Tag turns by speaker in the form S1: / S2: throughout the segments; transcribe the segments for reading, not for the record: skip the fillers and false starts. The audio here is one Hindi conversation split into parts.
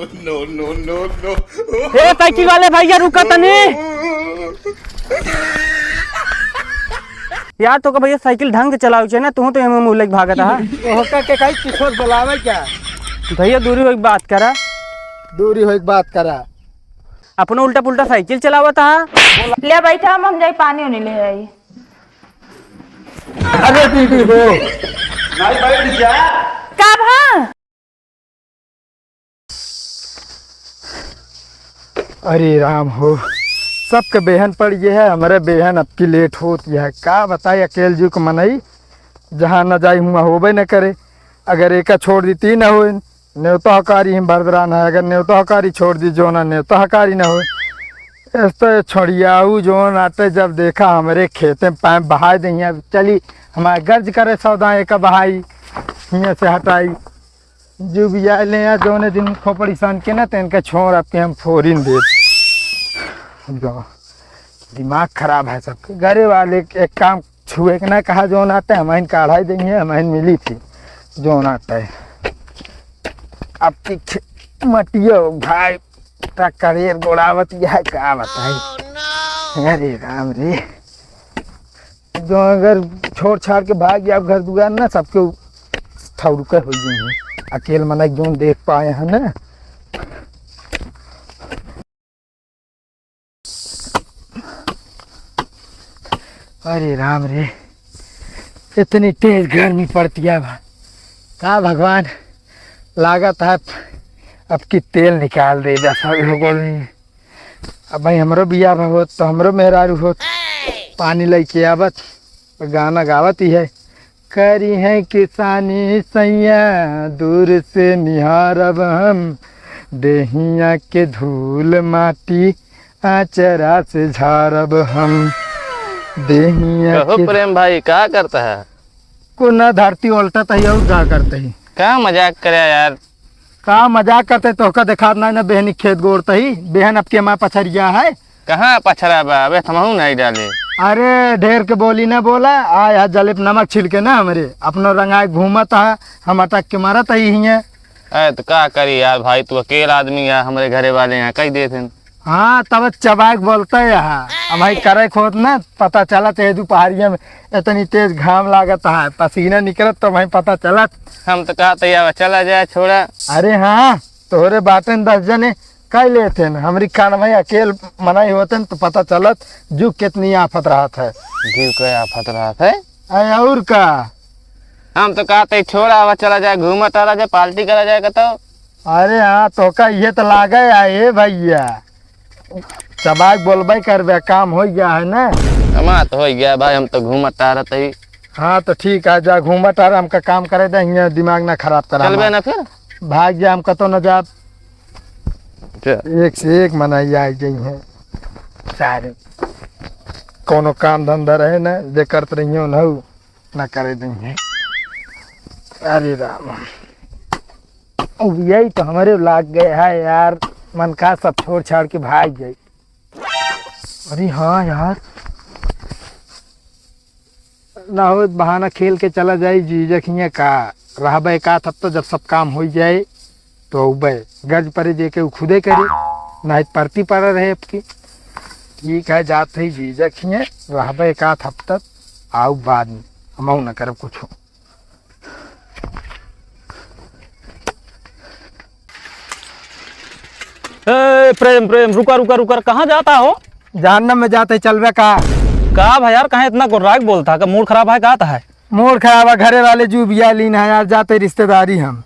S1: No no no no.
S2: ए साइकिल वाले भैया रुका तनी यार। तो भैया साइकिल ढंग से चलाओ चाहिए ना, तू तो एम मुँह लग भागत है।
S3: होकर के कहीं किशोर बुलावे क्या?
S2: भैया दूरी हो बात करा,
S3: दूरी हो बात करा।
S2: अपना उल्टा पुल्टा साइकिल चलावत है।
S4: ले बैठा, हम जाए पानी नहीं ले आई।
S3: अरे दीदी वो
S1: नहीं बैठ जा।
S4: का भा?
S3: अरे राम हो, सबके बेहन पड़ गए है, हमारे बेहन अब की लेट होती है। का बताए अकेल जी को मनई जहाँ न जाई हुआ होबे न करे। अगर एक छोड़ दी तीन हो, न्योता हकारी हम बरदरान है। अगर न्योता हकारी छोड़ दी जो ना न्योता हकारी न हो। इस तो छोड़ियाऊ जो आते जब देखा हमारे खेते में पैप बहा दी, चली हमारे गर्ज करे सौदा एक बहाई यहाँ से हटाई। जो भी आए ले जो ने दिन खोपड़ी सान के ना तेन के छोड़ आपके हम फोरिन दे। दिमाग खराब है सबके। घरे वाले एक काम छुए के ना कहा जो नाते हमारी काढ़ाई देंगे, हमारी मिली थी जो नाते आपकी मटियो भाई करेर गोड़ावत है। क्या बताई अरे राम रे, जो अगर छोड़ छाड़ के भाग गया घर दुआर ना सबके थौड़के हो गए। अकेले मन जो देख पाए हैं ना। अरे राम रे, इतनी तेज गर्मी पड़ती है का भगवान। लागत है अब की तेल निकाल दे जैसा लोगों ने। अब भाई हमरो बिया हो तो हमरो मेहरारू हो पानी लेके आवत गाना गावत ही है। करी है किसानी सैया दूर से निहारब हम, देहिया के धूल माटी आचरा से झारब हम। देहिया
S5: कहो प्रेम भाई क्या करता है?
S3: को ना धरती उल्टा ही और क्या करते ही।
S5: क्या मजाक करे यार?
S3: का मजाक करते तो का देखा ना बहनी खेत गोड़ता ही। बहन अब के माँ पछरिया है।
S5: कहाँ पछड़ा बा? अबे थमहू नहीं डाले।
S3: अरे ढेर के बोली ना बोला आया जले नमक छिड़के ना हमारे अपना रंगाए घूमत है। हम अटक के मारत ही है।
S5: अरे तो क्या करी यार भाई, तू अकेला आदमी है, हमारे घरे वाले यहाँ कही देते।
S3: हाँ तब चबाक बोलते यहाँ हमारी करे खोद ना पता चला तेजू पहाड़िया में इतनी तेज घाम लागत है, पसीना निकलत तो वहीं पता चलत।
S5: हम तो कहते यार चला जाए छोड़ा।
S3: अरे हाँ तोहरे बाटन 10 जने कह लेते न हमारी खान भाई अकेल मनाई होते न तो पता चलत जुग कितनी आफत राहत है।
S5: जीव के आफत रहा है।
S3: अरे और का
S5: हम तो कहते छोड़ा हुआ चला जाए, घूमा टहला जाए, पार्टी करा जाएगा तो।
S3: अरे हाँ तो का ये तो लागे आए भैया चबाक बोलबे करबे काम हो गया है ना।
S5: हमारा तो हो गया भाई, हम तो घूमा टहलते ही।
S3: हाँ तो ठीक है जा घूमा टहरा हमका काम करे दे, दिमाग ना खराब करा।
S5: चलबे ना फिर
S3: भाग जा हम कतो न जा। एक से एक मनाई आई गई है सारे। कोनो काम धंधा रहे ना जे करते रहियो ना करे देंगे। अरे राम यही तो हमारे लाग गए है यार। मन का सब छोड़ छाड़ के भाग गई। अरे हाँ यार ना हो बहाना खेल के चला जाए जी जखिए का रहबे का तब तो जब सब काम हो जाए तो उबे गज परे जे के खुदे करे ना परती पड़ रहे आपकी। ठीक है जाते ही जी जखिए रहबे का तब तक आओ बाद में हम न करब कुछ।
S2: प्रेम प्रेम रुका रुका रुका, कहाँ जाता हो?
S3: जहन्नम में जाते चलवे का
S2: भाई यार कहाँ इतना गुर्राक बोलता है? मूड खराब है कहता है?
S3: मूड खराब है घरे वाले जू बिया लीन है यार। जाते रिश्तेदारी हम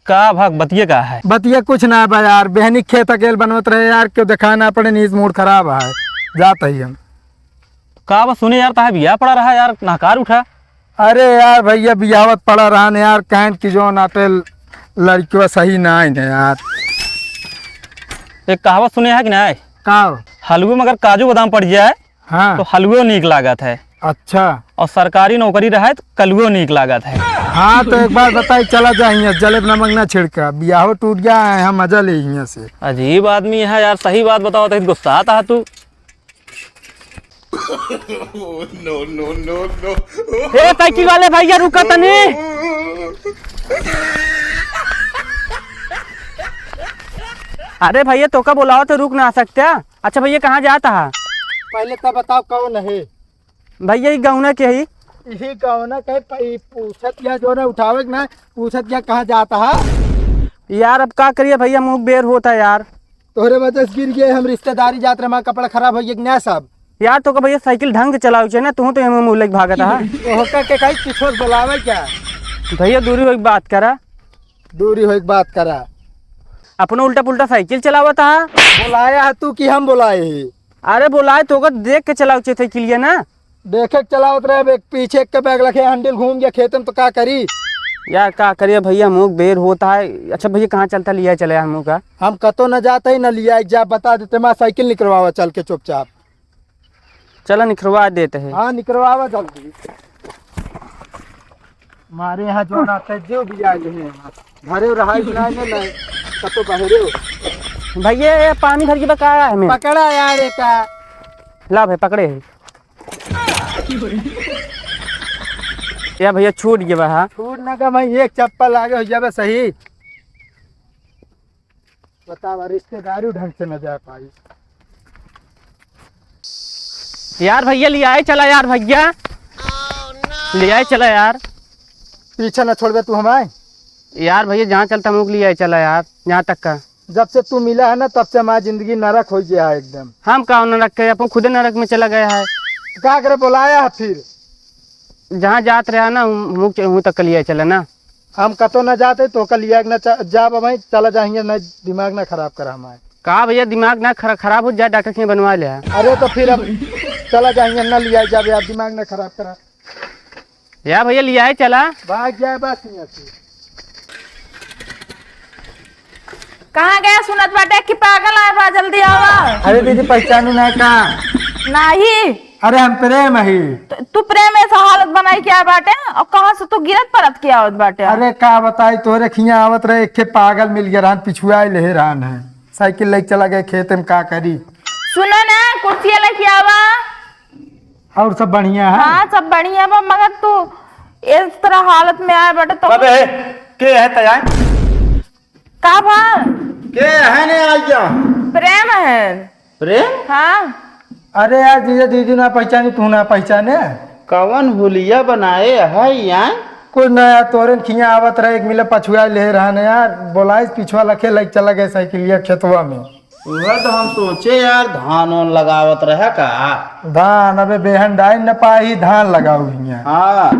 S2: का भाग बतिये का है?
S3: बतिया कुछ ना है यार। बहनी खेत अकेले बनवत रहे यार क्यों दिखाना पड़े नहीं मूड खराब है। जाते ही हम
S2: का बस सुने यार ताहे बिया पड़ा रहा यार नकार उठा।
S3: अरे यार भैया बियावत पड़ा रहा न यार कहन की जो नाटे लड़कियों सही ना है यार।
S2: एक कहावत सुने है कि नहीं?
S3: का
S2: हलवे में अगर काजू बादाम पड़ जाए
S3: हाँ
S2: तो हलवे नीक लागत है।
S3: अच्छा
S2: और सरकारी नौकरी रहे तो कलुओ नीक लागत है।
S3: हाँ तो एक बार बताई चला जाए जलेब नमक ना छिड़का बियाहो टूट गया है हम मजा ले यहाँ से।
S2: अजीब आदमी है यार, सही बात बताओ तो गुस्सा आता है तू।
S1: No no no no.
S2: ए साइकिल वाले भैया रुका तनी। अरे भैया तो का बुलाओ तो रुक ना सकते। अच्छा भैया कहाँ जाता है?
S3: पहले तब बताओ कौन है
S2: भैया ये गौना के ही
S3: यही कौन है? कहीं पूछत या जो ना उठावे ना पूछत या कहाँ जाता है
S2: यार। अब का करिए भैया, मुँह बेर होता है यार।
S3: तोहरे वजह से गिर गए हम रिश्तेदारी जात रहे कपड़ा खराब हो गया नया सब
S2: यार तो का भैया साइकिल ढंग से चलाओ ना, तू तो मुँह लेके भागता है।
S3: होकर के कहीं किछो बुलावे क्या?
S2: भैया दूरी हो बात करा,
S3: दूरी हो बात करा।
S2: अपना उल्टा पुल्टा साइकिल चलावा था।
S3: बुलाया है तू कि हम बुलाए ही?
S2: अरे बुलाए तो का देख के चलाओ साइकिल ना।
S3: देखे चलावत रहे पीछे के बैग रखे हैंडल घूम गया खेत में तो क्या करी
S2: यार। का करिए भैया, मुँह बेर होता है। अच्छा भैया कहाँ चलता लिया चले हम मुँह का?
S3: हम कतो न जाते ही न लिया जा बता देते मैं साइकिल निकलवावा चल के चुपचाप।
S2: चलो निकलवा देते हैं।
S3: हाँ निकलवावा जल्दी। हमारे यहाँ जो नाते जो भी आए हैं घरे रहाई बनाए नहीं कतो बहरे
S2: भैया ये पानी भर के बकाया है हमें।
S3: पकड़ा यार का
S2: ला भाई पकड़े है। या भैया छूट गया हाँ।
S3: छूट ना का मैं एक चप्पल आगे हो जावे सही। बतावा रिश्तेदारी ढंग से न जा पाई
S2: यार। भैया ले आए चला यार, भैया ले आए चला यार।
S3: पीछे न छोड़बे तू हमारे
S2: यार। भैया जहाँ चलता मुँह ले आए चला यार, यहाँ तक का।
S3: जब से तू मिला है ना तब से हमारी जिंदगी नरक हो गया है एकदम।
S2: हम कहाँ नरक के, अपन खुदे नरक में चला गया है।
S3: क्या करे बुलाया है फिर?
S2: जहाँ जात रहा ना मुँह तक लिया चला ना।
S3: हम कतो न जाते तो कल लिया न जा भाई चला जाएंगे न दिमाग ना खराब करा हमारे।
S2: कहा भैया दिमाग ना खराब हो जाए, डॉक्टर के बनवा लिया।
S3: अरे तो फिर अब चला जाएंगे न लिया जाए आप दिमाग ना खराब करा।
S2: यार भैया लिया है चला।
S3: भाग जाए बस यहाँ से।
S4: कहाँ गया सुनत बाटे कि पागल आए बा जल्दी आवा।
S3: अरे दीदी पहचानू ना का?
S4: नहीं
S3: अरे हम प्रेम ही।
S4: तू प्रेम ऐसा हालत बनाई क्या बाटे और कहाँ से तू गिरत परत के आवत बाटे?
S3: अरे का बताई तोरे खिया आवत रहे एक पागल मिल गया रहन पिछुआ ले रहन है साइकिल लेके चला गए खेत में का करी।
S4: सुनो ना कुर्सी लेके आवा।
S3: और सब बढ़िया है?
S4: हाँ सब बढ़िया बा मगर तू इस तरह हालत में आए बाटे तो
S1: के है तैयार?
S4: का भा
S1: के है ने आइया?
S4: प्रेम है।
S1: प्रेम?
S4: हाँ
S3: अरे यार जीजा दीदी ना पहचानी तू ना पहचाने?
S1: कवन भुलिया बनाए है यार?
S3: कुछ नया तोरे खिया आवत रहे एक मिले पछुआ ले रहन यार बोलाई पिछुआ लखे लग चला गए साइकिलिया खेतवा में।
S1: वह तो हम सोचे यार धान वान लगावत रहे का।
S3: धान अबे बेहन डाई न पाही धान लगाऊ हिया।
S1: हाँ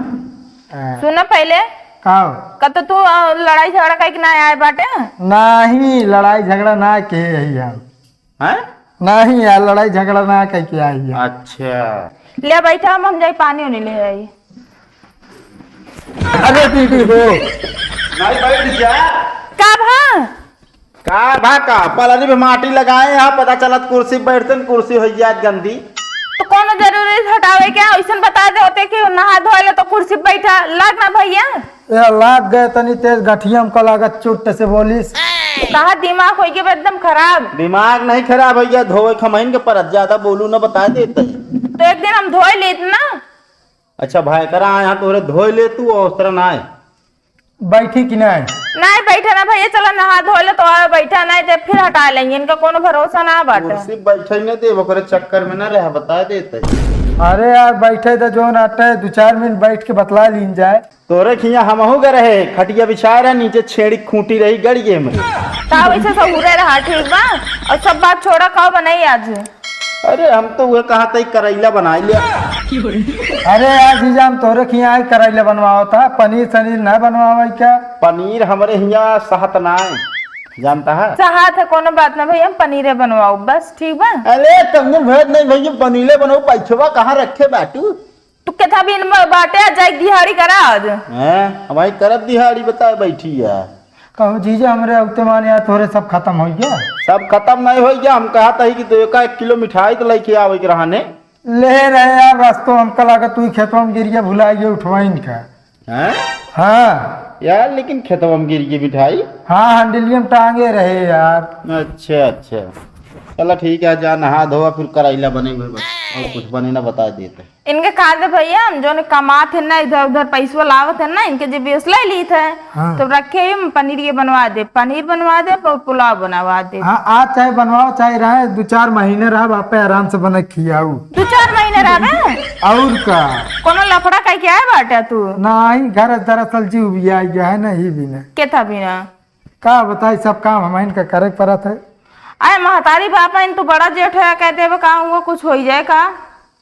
S4: सुनो पहले
S3: का
S4: कत तू लड़ाई झगड़ा कहीं ना आए बाटे?
S3: नहीं लड़ाई झगड़ा ना के है यार।
S1: हैं?
S3: नहीं यार लड़ाई झगड़ा ना कह के आई है।
S1: अच्छा
S4: ले बैठा हम जाए पानी होने ले आई।
S3: अरे दीदी हो
S1: नहीं बैठ जा।
S4: का भा
S1: का भाका पलानी पे माटी लगाए यहाँ पता चलत कुर्सी बैठते कुर्सी हो जात गंदी।
S4: तो कोनो जरूरी हटावे क्या? ऐसा बता दे होते कि नहा धोए ले तो कुर्सी पे बैठा लाग ना भैया।
S3: ये लाग गए तनी तेज गठिया में लागत चुट से बोलिस।
S4: कहा दिमाग हो गया एकदम खराब।
S1: दिमाग नहीं खराब भैया धोए खमैन के परत ज्यादा बोलू ना बता देते।
S4: तो एक दिन हम धोए लेते ना।
S1: अच्छा भाई करा यहाँ तोरे धोए ले तू और तरह ना आए।
S3: बैठी कि नहीं?
S4: नहीं बैठा ना भैया चलो नहा धो ले तो बैठा नहीं तो फिर हटा लेंगे। इनका कोनो भरोसा ना बाटे।
S1: कुर्सी बैठे न दे ओकरे चक्कर में ना रह बता देते।
S3: अरे यार बैठे तो जो नाटे 2-4 मिनट बैठ के बतला लीन जाए।
S1: तोरे खिया हमहू गए रहे खटिया बिछाए रहे नीचे छेड़ी खूंटी रही गड़िए में।
S4: का वैसे सहूरे रहा ठीक बा और सब बात छोड़ा कब बनाई आज।
S1: अरे हम तो वह कहा था करेला बना लिया।
S3: अरे यार जीजा हम तोरे खिया आई करेला बनवाओ था पनीर सनीर ना बनवाओ क्या?
S1: पनीर हमारे यहाँ सहत ना है जानता है।
S4: चाहत है कोनो बात ना भैया हम पनीरे बनवाओ बस ठीक बा।
S1: अरे तुमने भेद नहीं भैया पनीरे बनाओ पैछवा कहाँ रखे बाटू?
S4: तू केथा भी बाटे जाए दिहाड़ी करा आज।
S1: हैं हमारी करब दिहाड़ी बता बैठी है।
S3: कहू जीजा हमरे अवते मान यार तोरे सब खत्म हो गया।
S1: सब खत्म नहीं हो गया। हम कहा था कि तो 1 किलो मिठाई तो लेके आवे के रहने
S3: ले रहे यार रास्तों हमका लगा तू खेतों में गिर गया भुलाइए उठवाइन का।
S1: हैं?
S3: हाँ
S1: यार लेकिन खेतवा में गिर गई मिठाई।
S3: हाँ हंडिलियम टांगे रहे यार।
S1: अच्छा अच्छा चलो ठीक है जा नहा धोआ फिर करेला बने हुए बस। और कुछ बनी ना बता देते।
S4: इनके कहा दे भैया, हम जो कमाते हैं ना, इधर उधर पैसों लावत है ना, इनके जो बेस ले ली थे
S3: हाँ।
S4: तो रखे हुए पनीर के बनवा दे, पनीर बनवा दे और पुलाव बनवा दे।
S3: हाँ आज चाहे बनवाओ चाहे रहे 2-4 महीने रहा बापे आराम से बना खियाऊ।
S4: 2-4 महीने रहे
S3: और का
S4: कोनो लफड़ा कह के आए बाटे तू?
S3: नहीं घर दरअसल जी उबिया गया है ना ही भी ना
S4: के था बिना
S3: का बताई सब काम हम इनका करे पड़ा था।
S4: आए महतारी बापा इन तो बड़ा जेठ है, कहते हैं कहा हुआ कुछ हो ही जाए का।